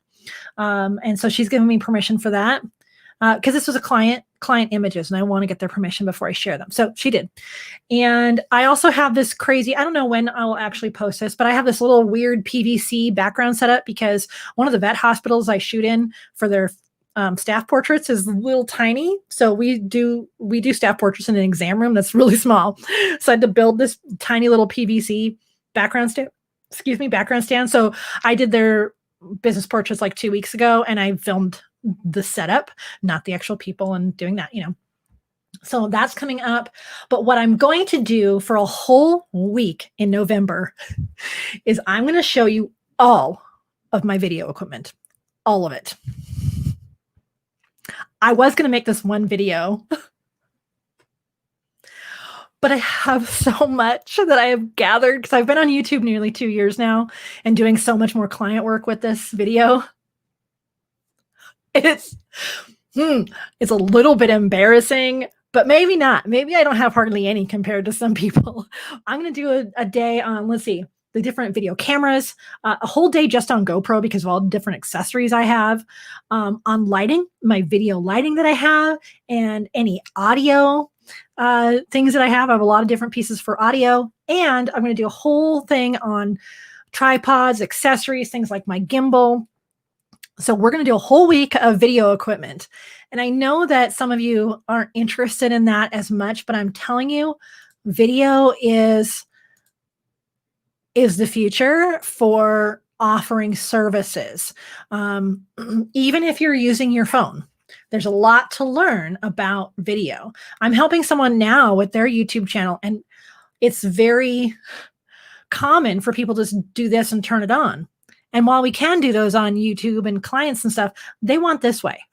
And so she's given me permission for that because this was a client images, and I want to get their permission before I share them. So she did. And I also have this crazy, I don't know when I'll actually post this, but I have this little weird PVC background set up because one of the vet hospitals I shoot in for their staff portraits is little tiny. So we do staff portraits in an exam room that's really small. So I had to build this tiny little PVC background stand. So I did their business portraits like 2 weeks ago, and I filmed the setup, not the actual people, and doing that, So that's coming up. But what I'm going to do for a whole week in November is I'm going to show you all of my video equipment, all of it. I was going to make this one video, but I have so much that I have gathered because I've been on YouTube nearly 2 years now and doing so much more client work with this video. It's a little bit embarrassing, but maybe not. Maybe I don't have hardly any compared to some people. I'm going to do a day on, let's see, the different video cameras, a whole day just on GoPro because of all the different accessories I have, on lighting, my video lighting that I have, and any audio things that I have. I have a lot of different pieces for audio, and I'm going to do a whole thing on tripods, accessories, things like my gimbal. So we're going to do a whole week of video equipment. And I know that some of you aren't interested in that as much, but I'm telling you, video is the future for offering services. Even if you're using your phone, there's a lot to learn about video. I'm helping someone now with their YouTube channel, and it's very common for people to just do this and turn it on. And while we can do those on YouTube and clients and stuff, they want this way.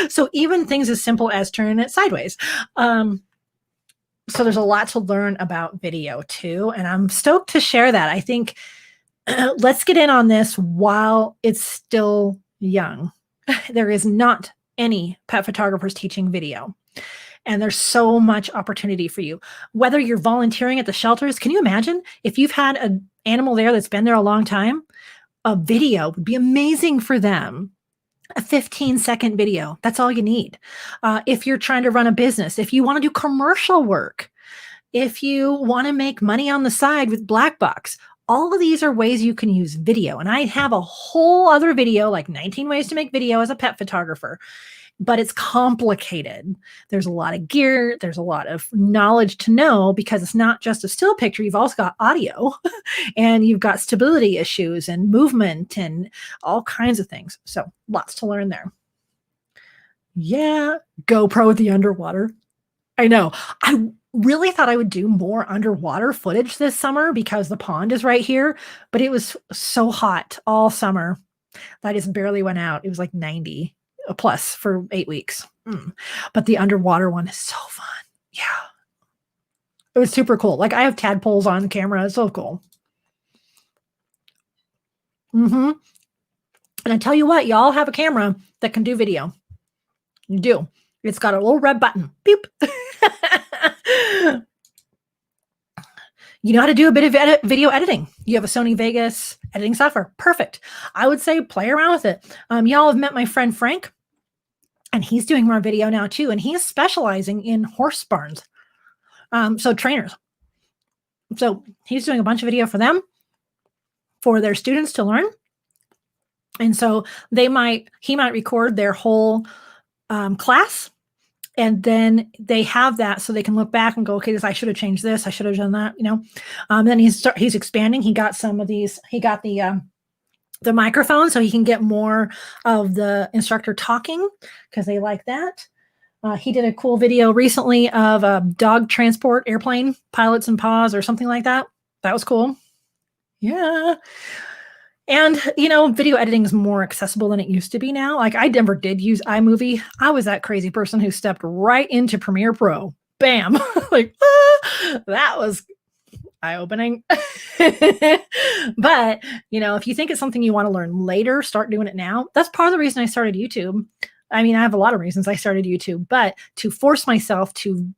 So even things as simple as turning it sideways. So there's a lot to learn about video too. And I'm stoked to share that. I think let's get in on this while it's still young. There is not any pet photographers teaching video. And there's so much opportunity for you. Whether you're volunteering at the shelters, can you imagine if you've had an animal there that's been there a long time? A video would be amazing for them. A 15-second video. That's all you need. If you're trying to run a business, if you want to do commercial work, if you want to make money on the side with Black Box, all of these are ways you can use video. And I have a whole other video, like 19 ways to make video as a pet photographer, but it's complicated. There's a lot of gear. There's a lot of knowledge to know because it's not just a still picture. You've also got audio and you've got stability issues and movement and all kinds of things. So lots to learn there. Yeah. GoPro with the underwater. I know. I really thought I would do more underwater footage this summer because the pond is right here, but it was so hot all summer that I just barely went out. It was like 90 plus for 8 weeks. But the underwater one is so fun. Yeah. It was super cool. Like I have tadpoles on camera. It's so cool. And I tell you what, y'all have a camera that can do video. You do. It's got a little red button. Beep. You know how to do a bit of video editing. You have a Sony Vegas editing software. Perfect. I would say play around with it. Y'all have met my friend Frank, and he's doing more video now too. And he's specializing in horse barns. So trainers. So he's doing a bunch of video for them, for their students to learn. And so he might record their whole class. And then they have that so they can look back and go, okay, I should have changed this. I should have done that, Then he's expanding. He got some of these. He got the microphone so he can get more of the instructor talking because they like that. He did a cool video recently of a dog transport airplane, Pilots and Paws or something like that. That was cool. Yeah. And, video editing is more accessible than it used to be now. Like I never did use iMovie. I was that crazy person who stepped right into Premiere Pro. Bam. Like, that was eye-opening. But, if you think it's something you want to learn later, start doing it now. That's part of the reason I started YouTube. I mean, I have a lot of reasons I started YouTube, but to force myself to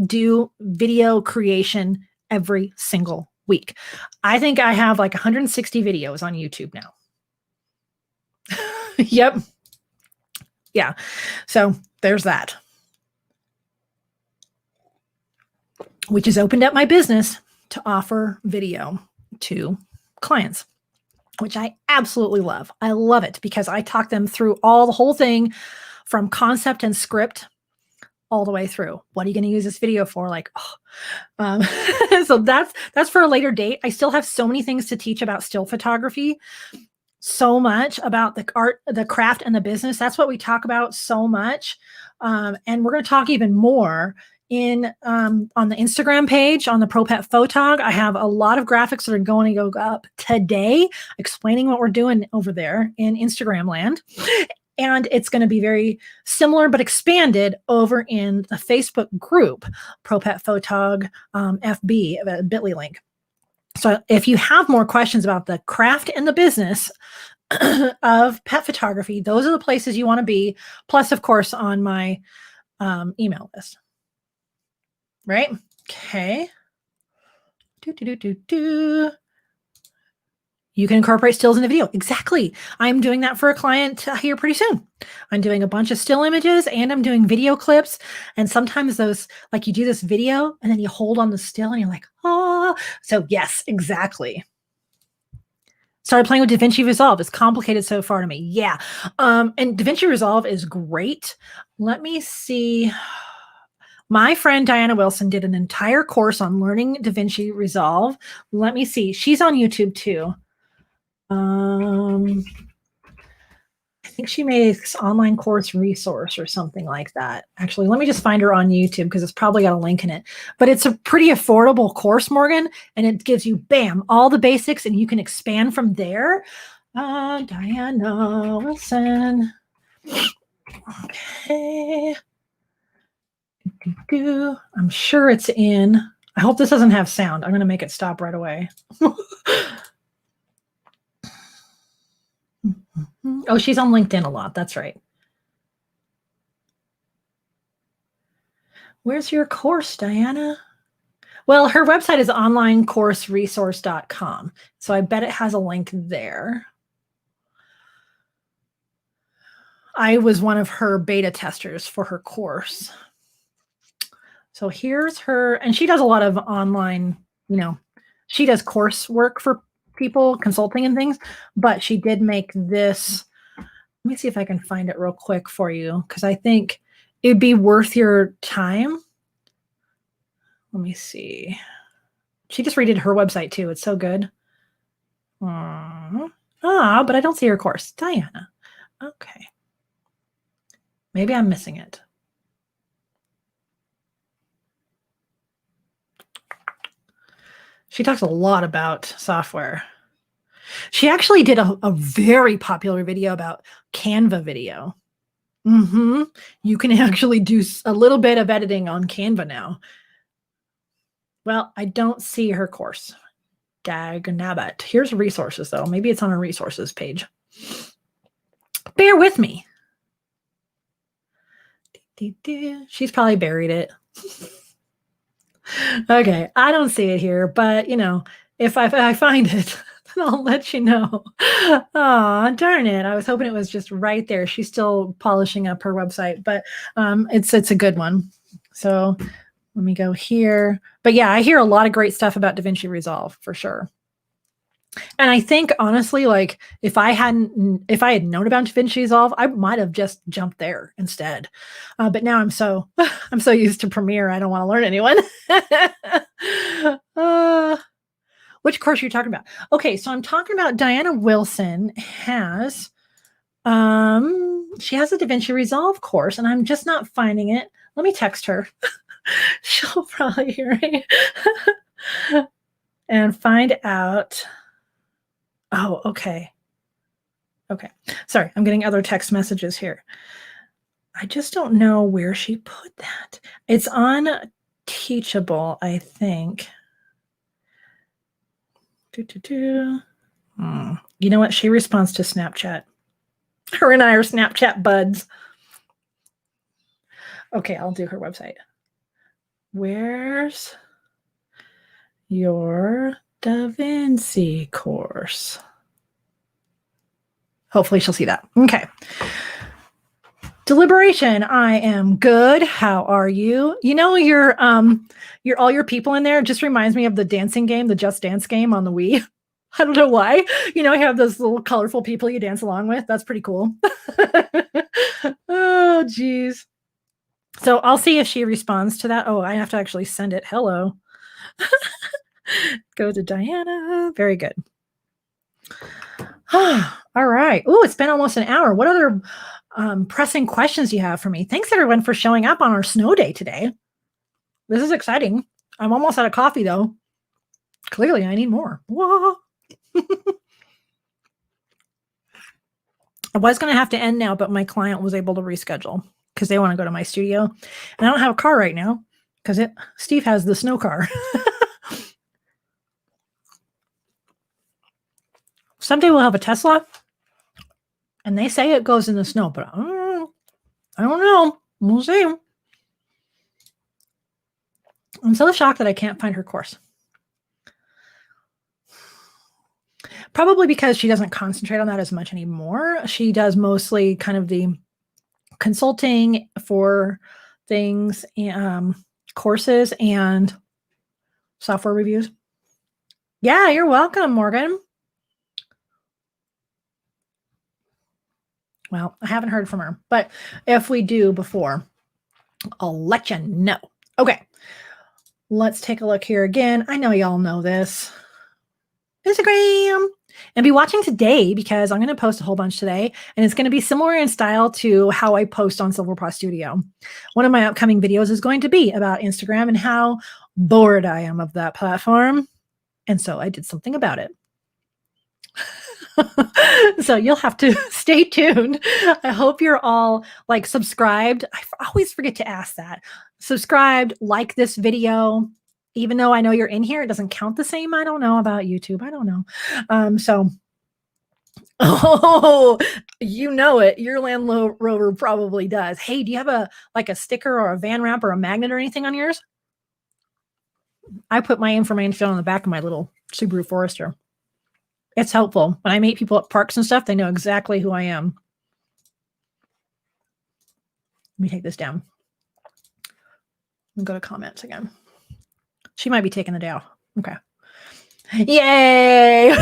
do video creation every single week. I think I have like 160 videos on YouTube now. Yep. Yeah. So there's that. Which has opened up my business to offer video to clients, which I absolutely love. I love it because I talk them through the whole thing from concept and script all the way through. What are you going to use this video for? Like, so that's for a later date. I still have so many things to teach about still photography, so much about the art, the craft, and the business. That's what we talk about so much. And we're going to talk even more in on the Instagram page on the Pro Pet Photog. I have a lot of graphics that are going to go up today explaining what we're doing over there in Instagram land. And it's going to be very similar, but expanded over in the Facebook group, Pro Pet Photog FB, a bit.ly link. So if you have more questions about the craft and the business of pet photography, those are the places you want to be. Plus, of course, on my email list. Right? Okay. You can incorporate stills in the video. Exactly. I'm doing that for a client here pretty soon. I'm doing a bunch of still images and I'm doing video clips. And sometimes those, like you do this video and then you hold on the still and you're like, oh. So yes, exactly. Started playing with DaVinci Resolve. It's complicated so far to me. Yeah. And DaVinci Resolve is great. Let me see. My friend Diana Wilson did an entire course on learning DaVinci Resolve. Let me see. She's on YouTube too. I think she makes online course resource or something like that. Actually, let me just find her on YouTube because it's probably got a link in it. But it's a pretty affordable course, Morgan, and it gives you, bam, all the basics, and you can expand from there. Diana Wilson. Okay. I'm sure it's in. I hope this doesn't have sound. I'm going to make it stop right away. Oh, she's on LinkedIn a lot. That's right. Where's your course, Diana? Well, her website is onlinecourseresource.com. So I bet it has a link there. I was one of her beta testers for her course. So here's her, and she does a lot of online, she does coursework for people, consulting and things, but she did make this. Let me see if I can find it real quick for you, because I think it'd be worth your time. Let me see. She just redid her website too. It's so good. But I don't see her course. Diana. Okay. Maybe I'm missing it. She talks a lot about software. She actually did a very popular video about Canva video. You can actually do a little bit of editing on Canva now. Well, I don't see her course. Dagnabbit. Here's resources, though. Maybe it's on her resources page. Bear with me. She's probably buried it. Okay, I don't see it here, but, if I find it, then I'll let you know. Oh, darn it. I was hoping it was just right there. She's still polishing up her website, but it's a good one. So let me go here. But yeah, I hear a lot of great stuff about DaVinci Resolve for sure. And I think honestly, like if I had known about DaVinci Resolve, I might have just jumped there instead. But now I'm so used to Premiere, I don't want to learn anyone. Which course are you talking about? Okay, so I'm talking about Diana Wilson has she has a DaVinci Resolve course, and I'm just not finding it. Let me text her. She'll probably hear me and find out. Oh, okay. Okay. Sorry, I'm getting other text messages here. I just don't know where she put that. It's on Teachable, I think. You know what? She responds to Snapchat. Her and I are Snapchat buds. Okay, I'll do her website. Where's your DaVinci course? Hopefully she'll see that. Okay. Deliberation. I am good. How are you? Your all your people in there just reminds me of the dancing game, the Just Dance game on the Wii. I don't know why. You have those little colorful people you dance along with. That's pretty cool. Oh, geez. So I'll see if she responds to that. Oh, I have to actually send it. Hello. Go to Diana. Very good. All right. Oh, it's been almost an hour. What other pressing questions do you have for me? Thanks, everyone, for showing up on our snow day today. This is exciting. I'm almost out of coffee, though. Clearly, I need more. Whoa. I was going to have to end now, but my client was able to reschedule because they want to go to my studio. And I don't have a car right now because Steve has the snow car. Someday we'll have a Tesla, and they say it goes in the snow, but I don't know. We'll see. I'm so shocked that I can't find her course. Probably because she doesn't concentrate on that as much anymore. She does mostly kind of the consulting for things, courses, and software reviews. Yeah, you're welcome, Morgan. Well, I haven't heard from her, but if we do before, I'll let you know. Okay, let's take a look here again. I know y'all know this. Instagram. And be watching today because I'm going to post a whole bunch today, and it's going to be similar in style to how I post on Silverpaw Studio. One of my upcoming videos is going to be about Instagram and how bored I am of that platform. And so I did something about it. So you'll have to stay tuned. I hope you're all subscribed. I always forget to ask that. Subscribed, like this video. Even though I know you're in here, it doesn't count the same. I don't know about YouTube. I don't know. So Oh, you know it. Your Land Rover probably does. Hey, do you have a sticker or a van wrap or a magnet or anything on yours? I put my information on the back of my little Subaru Forester. It's helpful. When I meet people at parks and stuff, they know exactly who I am. Let me take this down. And go to comments again. She might be taking the day off. Okay. Yay!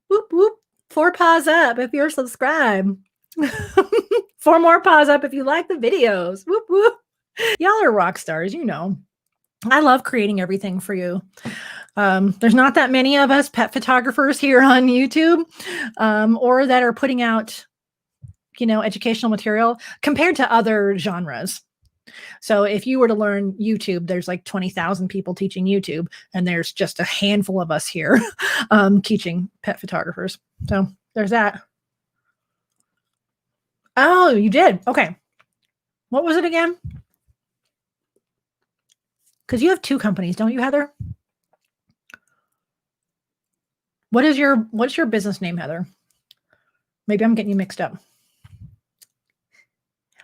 Whoop, whoop. 4 paws up if you're subscribed. 4 more paws up if you like the videos. Whoop, whoop. Y'all are rock stars, you know. I love creating everything for you. There's not that many of us pet photographers here on YouTube, or that are putting out, educational material compared to other genres. So if you were to learn YouTube, there's like 20,000 people teaching YouTube, and there's just a handful of us here teaching pet photographers. So there's that. Oh, you did? Okay. What was it again? Because you have 2 companies, don't you, Heather? What's your business name, Heather? Maybe I'm getting you mixed up.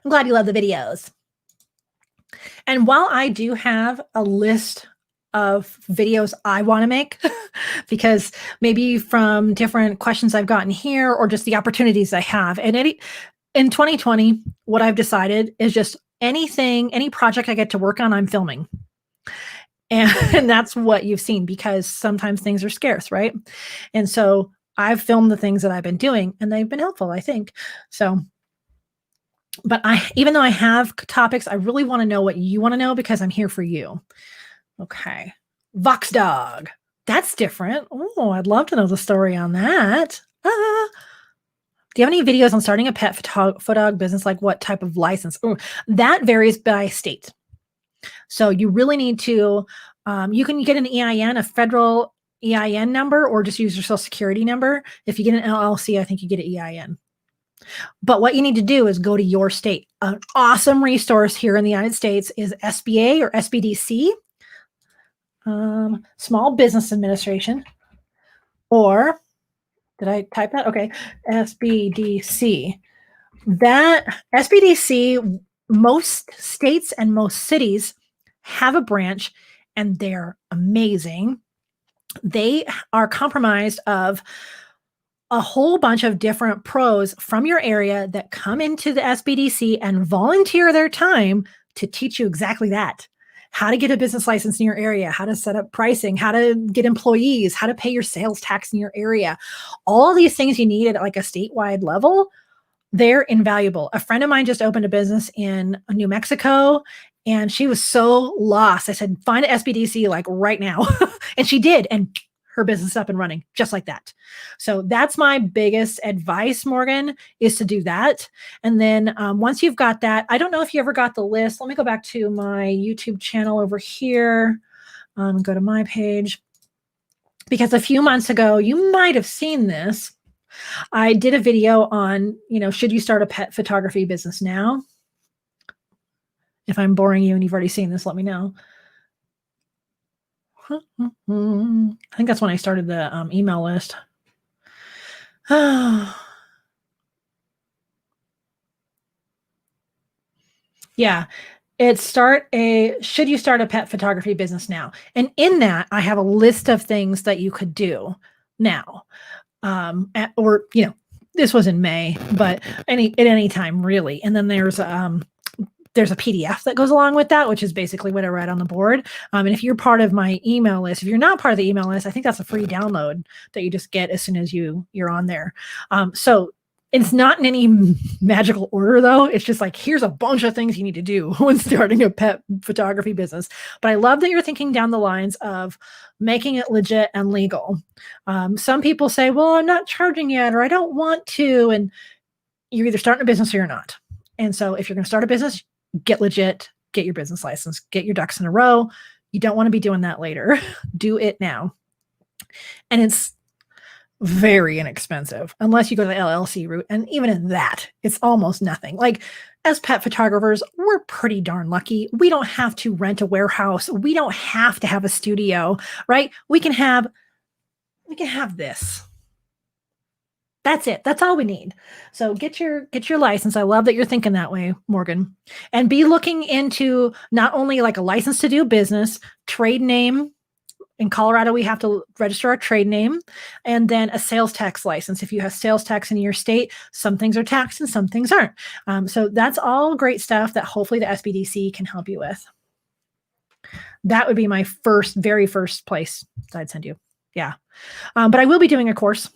I'm glad you love the videos. And while I do have a list of videos I want to make, because maybe from different questions I've gotten here or just the opportunities I have, and in 2020, what I've decided is just any project I get to work on, I'm filming. And that's what you've seen, because sometimes things are scarce, right? And so I've filmed the things that I've been doing, and they've been helpful, I think. So, but even though I have topics, I really want to know what you want to know, because I'm here for you. Okay. Vox dog. That's different. Oh, I'd love to know the story on that. Do you have any videos on starting a pet photog business? Like what type of license? Ooh, that varies by state. So you really need to, you can get an EIN, a federal EIN number, or just use your social security number. If you get an LLC, I think you get an EIN. But what you need to do is go to your state. An awesome resource here in the United States is SBA or SBDC, Small Business Administration, or did I type that? Okay, SBDC. That SBDC, most states and most cities have a branch, and they're amazing. They are comprised of a whole bunch of different pros from your area that come into the SBDC and volunteer their time to teach you exactly that. How to get a business license in your area, how to set up pricing, how to get employees, how to pay your sales tax in your area. All these things you need at like a statewide level, they're invaluable. A friend of mine just opened a business in New Mexico, and she was so lost. I said, find an SBDC like right now. And she did. And her business up and running just like that. So that's my biggest advice, Morgan, is to do that. And then once you've got that, I don't know if you ever got the list. Let me go back to my YouTube channel over here. Go to my page. Because a few months ago, you might have seen this. I did a video on, should you start a pet photography business now? If I'm boring you and you've already seen this, let me know. I think that's when I started the email list. Yeah. Should you start a pet photography business now? And in that, I have a list of things that you could do now. This was in May, but at any time really. And then there's a PDF that goes along with that, which is basically what I read on the board. And if you're part of my email list, if you're not part of the email list, I think that's a free download that you just get as soon as you're on there. So it's not in any magical order, though. It's just like, here's a bunch of things you need to do when starting a pet photography business. But I love that you're thinking down the lines of making it legit and legal. Some people say, well, I'm not charging yet, or I don't want to. And you're either starting a business or you're not. And so if you're going to start a business, get legit, get your business license, get your ducks in a row. You don't want to be doing that later. Do it now. And it's very inexpensive unless you go to the LLC route. And even in that, it's almost nothing. Like, as pet photographers, we're pretty darn lucky. We don't have to rent a warehouse. We don't have to have a studio, right? We can have this. That's it. That's all we need. So get your license. I love that you're thinking that way, Morgan. And be looking into not only like a license to do business, trade name. In Colorado, we have to register our trade name, and then a sales tax license. If you have sales tax in your state, some things are taxed and some things aren't. So that's all great stuff that hopefully the SBDC can help you with. That would be my very first place I'd send you. Yeah. But I will be doing a course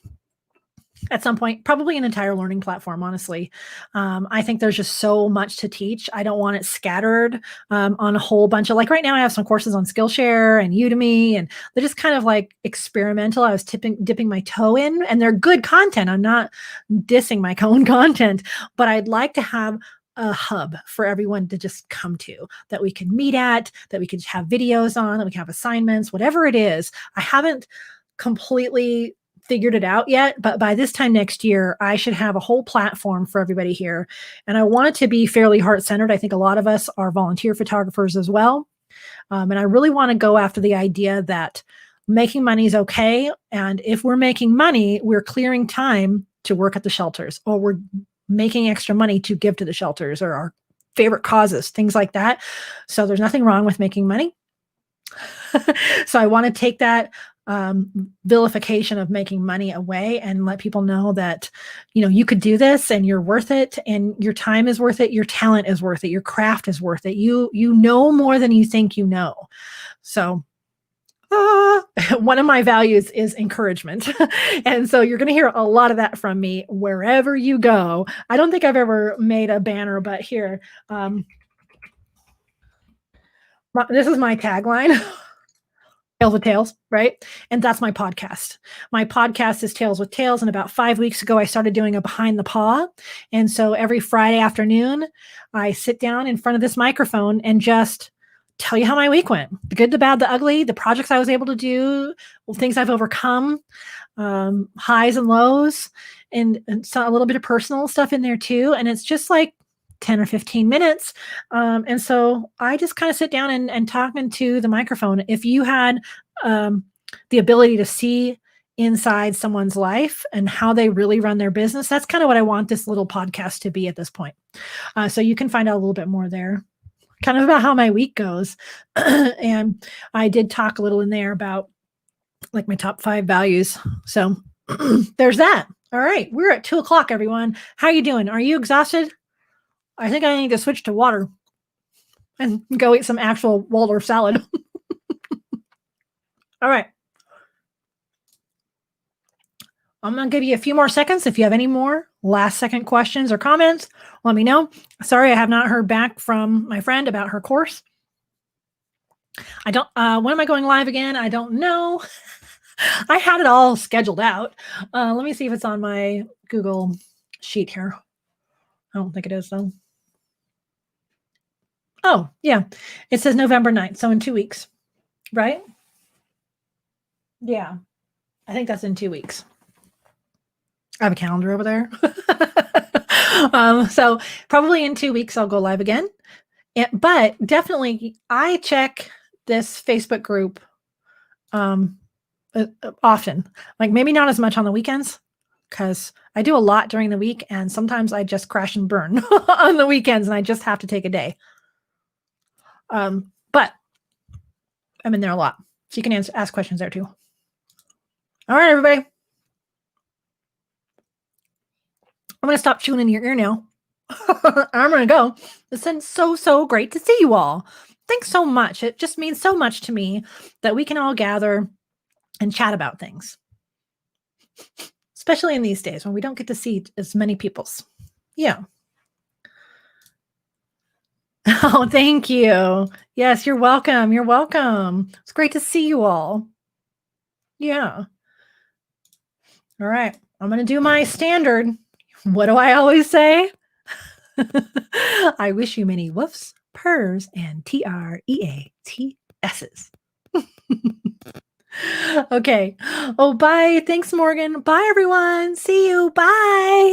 at some point, probably an entire learning platform, honestly. I think there's just so much to teach. I don't want it scattered on a whole bunch of, like right now I have some courses on Skillshare and Udemy, and they're just kind of like experimental. I was dipping my toe in, and they're good content. I'm not dissing my own content, but I'd like to have a hub for everyone to just come to, that we can meet at, that we could have videos on, that we can have assignments, whatever it is. I haven't completely figured it out yet, but by this time next year, I should have a whole platform for everybody here. And I want it to be fairly heart-centered. I think a lot of us are volunteer photographers as well. And I really want to go after the idea that making money is okay. And if we're making money, we're clearing time to work at the shelters, or we're making extra money to give to the shelters or our favorite causes, things like that. So there's nothing wrong with making money. So I want to take that vilification of making money away and let people know that, you could do this and you're worth it, and your time is worth it. Your talent is worth it. Your craft is worth it. You know more than you think you know. So one of my values is encouragement. And so you're going to hear a lot of that from me wherever you go. I don't think I've ever made a banner, but here, this is my tagline. Tales with Tales, right? And that's my podcast. My podcast is Tales with Tales. And about 5 weeks ago, I started doing a behind the paw. And so every Friday afternoon, I sit down in front of this microphone and just tell you how my week went. The good, the bad, the ugly, the projects I was able to do, things I've overcome, highs and lows, and so a little bit of personal stuff in there too. And it's just like 10 or 15 minutes. And so I just kind of sit down and talk into the microphone. If you had the ability to see inside someone's life and how they really run their business, that's kind of what I want this little podcast to be at this point. So you can find out a little bit more there, kind of about how my week goes. And I did talk a little in there about like my top 5 values. So there's that. All right. We're at 2:00, everyone. How you doing? Are you exhausted? I think I need to switch to water and go eat some actual Waldorf salad. All right. I'm going to give you a few more seconds. If you have any more last second questions or comments, let me know. Sorry, I have not heard back from my friend about her course. When am I going live again? I don't know. I had it all scheduled out. Let me see if it's on my Google sheet here. I don't think it is though. Oh, yeah. It says November 9th. So in 2 weeks, right? Yeah. I think that's in 2 weeks. I have a calendar over there. So probably in 2 weeks, I'll go live again. But definitely I check this Facebook group often, like maybe not as much on the weekends, because I do a lot during the week. And sometimes I just crash and burn on the weekends and I just have to take a day. But I'm in there a lot. So you can ask questions there too. All right, everybody. I'm going to stop chewing in your ear now. I'm going to go. It's been so great to see you all. Thanks so much. It just means so much to me that we can all gather and chat about things, especially in these days when we don't get to see as many people's. Yeah. Oh, thank you. Yes, you're welcome. You're welcome. It's great to see you all. Yeah. All right. I'm going to do my standard. What do I always say? I wish you many woofs, purrs, and TREATSs. Okay. Oh, bye. Thanks, Morgan. Bye, everyone. See you. Bye.